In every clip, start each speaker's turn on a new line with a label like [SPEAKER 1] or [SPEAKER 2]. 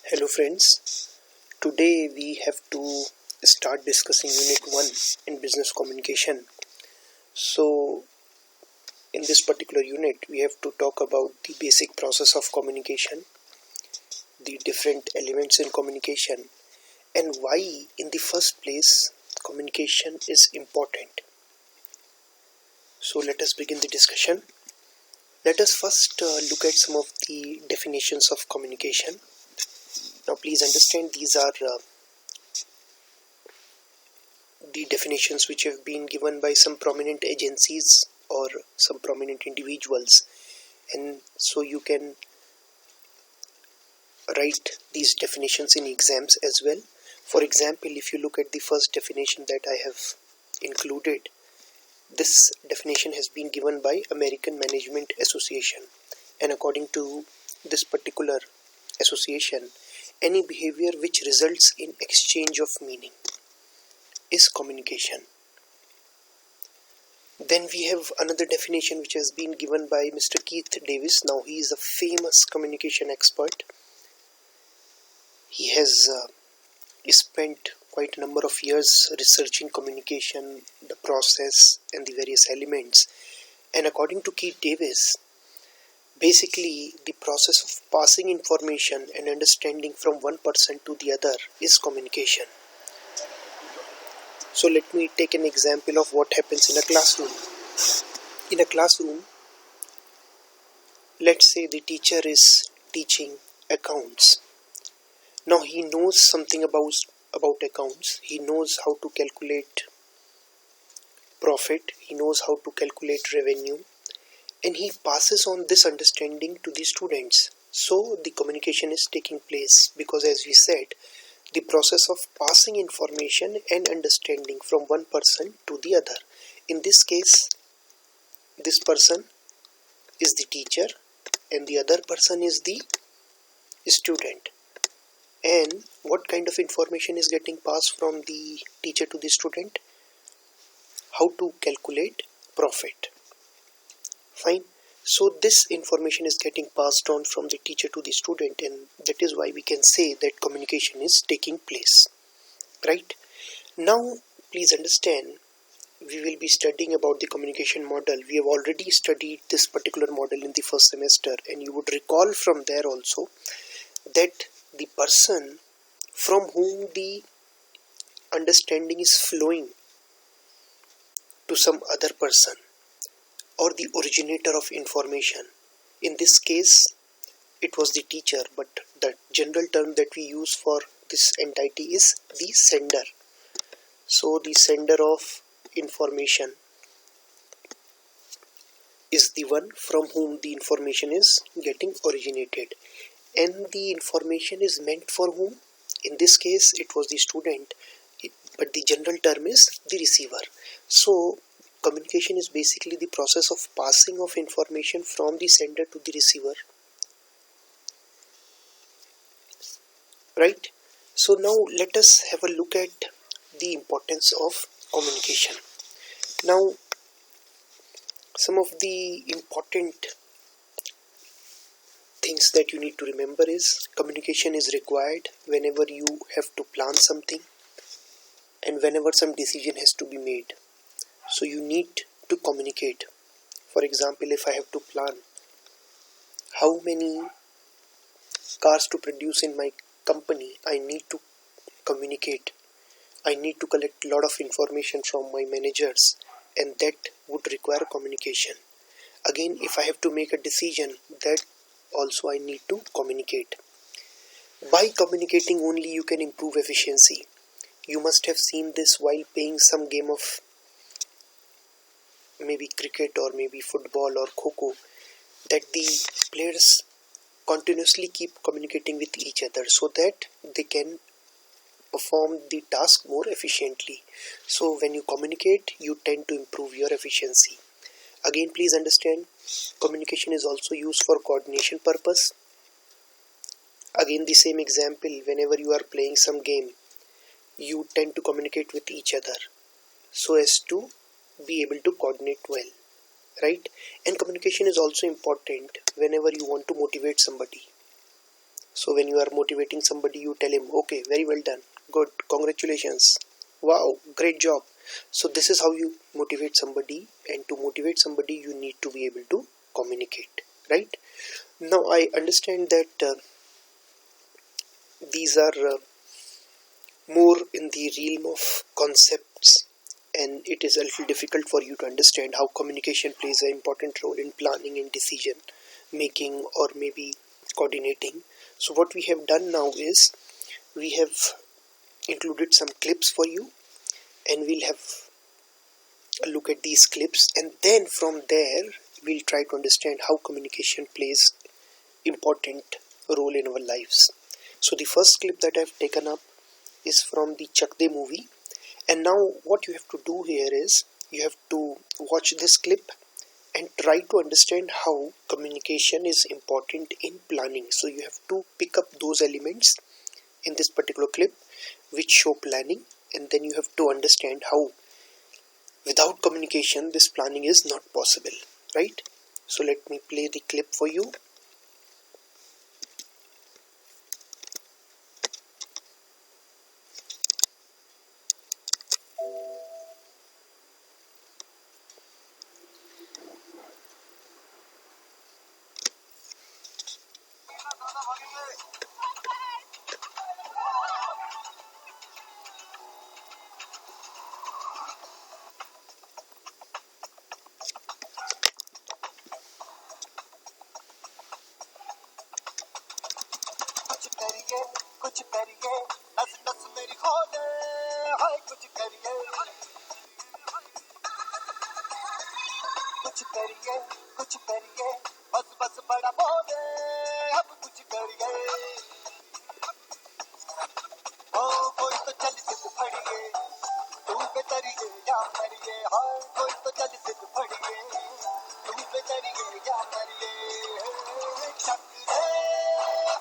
[SPEAKER 1] Hello friends, today we have to start discussing Unit 1 in Business Communication. So in this particular unit we have to talk about the basic process of communication, the different elements in communication, and why in the first place communication is important. So let us begin the discussion. Let us first look at some of the definitions of communication. Now please understand these are the definitions which have been given by some prominent agencies or some prominent individuals, and so you can write these definitions in exams as well. For example, if you look at the first definition that I have included, this definition has been given by American Management Association, and according to this particular association, any behavior which results in exchange of meaning is communication. Then we have another definition which has been given by Mr. Keith Davis. Now he is a famous communication expert. He has spent quite a number of years researching communication, the process and the various elements. And according to Keith Davis, basically the process of passing information and understanding from one person to the other is communication. So let me take an example of what happens in a classroom. In a classroom, let's say the teacher is teaching accounts. Now he knows something about accounts. He knows how to calculate profit. He knows how to calculate revenue. And he passes on this understanding to the students. So the communication is taking place because, as we said, the process of passing information and understanding from one person to the other. In this case, this person is the teacher and the other person is the student. And what kind of information is getting passed from the teacher to the student? How to calculate profit. Fine. So this information is getting passed on from the teacher to the student, and that is why we can say that communication is taking place. Right? Now please understand, we will be studying about the communication model. We have already studied this particular model in the first semester, and you would recall from there also that the person from whom the understanding is flowing to some other person, or the originator of information. In this case, it was the teacher, but the general term that we use for this entity is the sender. So the sender of information is the one from whom the information is getting originated. And the information is meant for whom? In this case, it was the student, but the general term is the receiver. So communication is basically the process of passing of information from the sender to the receiver. Right? So now let us have a look at the importance of communication. Now, some of the important things that you need to remember is communication is required whenever you have to plan something and whenever some decision has to be made. So you need to communicate. For example, if I have to plan how many cars to produce in my company, I need to communicate. I need to collect a lot of information from my managers, and that would require communication. Again, if I have to make a decision, that also I need to communicate. By communicating only you can improve efficiency. You must have seen this while playing some game of maybe cricket or maybe football or kho-kho, that the players continuously keep communicating with each other so that they can perform the task more efficiently. So when you communicate, you tend to improve your efficiency. Again, please understand, communication is also used for coordination purpose. Again, the same example, whenever you are playing some game, you tend to communicate with each other so as to be able to coordinate well, right? And communication is also important whenever you want to motivate somebody. So when you are motivating somebody, you tell him, okay, very well done, good, congratulations, wow, great job. So this is how you motivate somebody, and to motivate somebody you need to be able to communicate, right? Now I understand that these are more in the realm of concepts, and it is a little difficult for you to understand how communication plays an important role in planning and decision making, or maybe coordinating. So what we have done now is we have included some clips for you, and we'll have a look at these clips, and then from there we'll try to understand how communication plays important role in our lives. So the first clip that I've taken up is from the Chak De movie, and now what you have to do here is you have to watch this clip and try to understand how communication is important in planning. So you have to pick up those elements in this particular clip which show planning, and then you have to understand how without communication this planning is not possible, right? So let me play the clip for you. कुछ करिए नस नस मेरी खोले हाय कुछ करिए बस बस बड़ा बोले अब कुछ करिए ओ कोई तो चल सिद्ध फड़िए तू बेतरिए या मरिए हाय कोई तो चल सिद्ध फड़िए तू बेतरिए या मरिए चक दे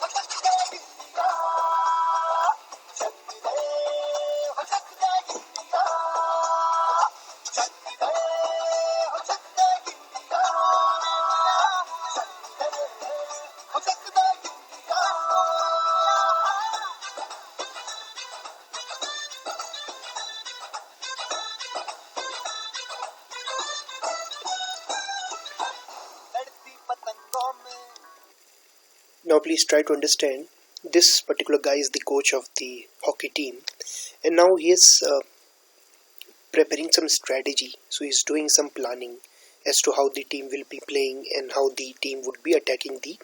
[SPEAKER 1] हटक दे इंडिया चक दे हटक दे इंडिया चक दे हटक दे इंडिया चक दे हटक दे India Now please try to understand, this particular guy is the coach of the hockey team, and now he is preparing some strategy. So he's doing some planning as to how the team will be playing and how the team would be attacking the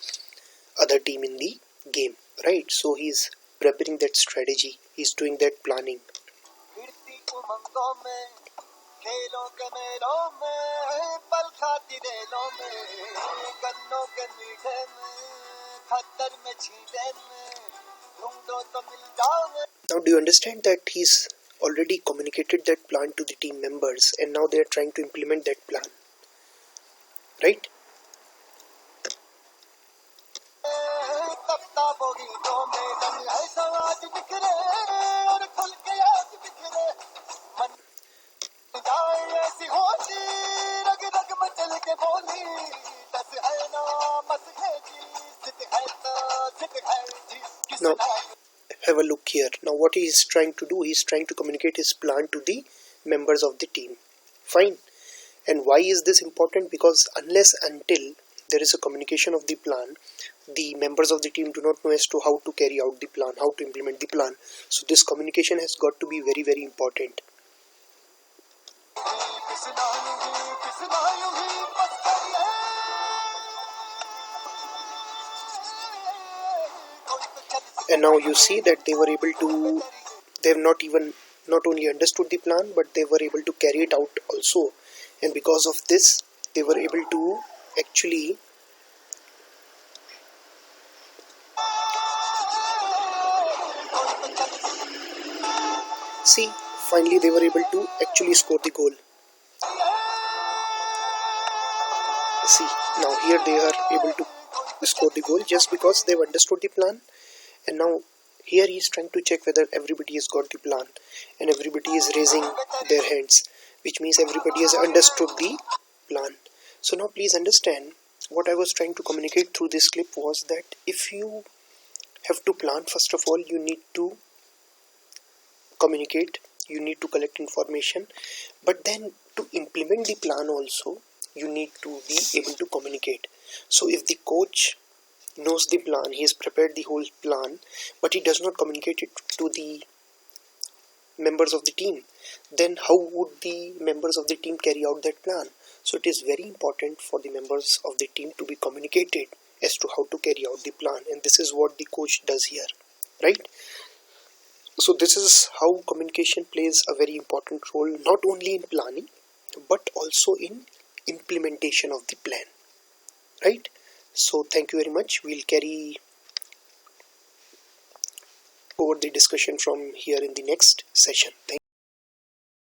[SPEAKER 1] other team in the game, right? So he's preparing that strategy, he's doing that planning. खेलों के मेलों में पल खाती रेलों में गन्नों के मीठे में खद्दर में छींटे में ढूंढो तो मिल जाओगे. Now do you understand that he's already communicated that plan to the team members, and now they are trying to implement that plan, right? Now have a look here. Now what he is trying to do, he is trying to communicate his plan to the members of the team. Fine. And why is this important? Because unless until there is a communication of the plan, the members of the team do not know as to how to carry out the plan, how to implement the plan. So this communication has got to be very, very important. And now you see that they were able to, they have not only understood the plan, but they were able to carry it out also. And because of this, they were able to actually see, finally they were able to actually score the goal. See, now here they are able to score the goal just because they've understood the plan. And now here he is trying to check whether everybody has got the plan, and everybody is raising their hands, which means everybody has understood the plan. So now please understand, what I was trying to communicate through this clip was that if you have to plan, first of all you need to communicate, you need to collect information, but then to implement the plan also you need to be able to communicate. So if the coach knows the plan, he has prepared the whole plan, but he does not communicate it to the members of the team, then how would the members of the team carry out that plan? So it is very important for the members of the team to be communicated as to how to carry out the plan, and this is what the coach does here, right? So this is how communication plays a very important role, not only in planning but also in implementation of the plan, right? So thank you very much. We'll carry over the discussion from here in the next session. Thank you.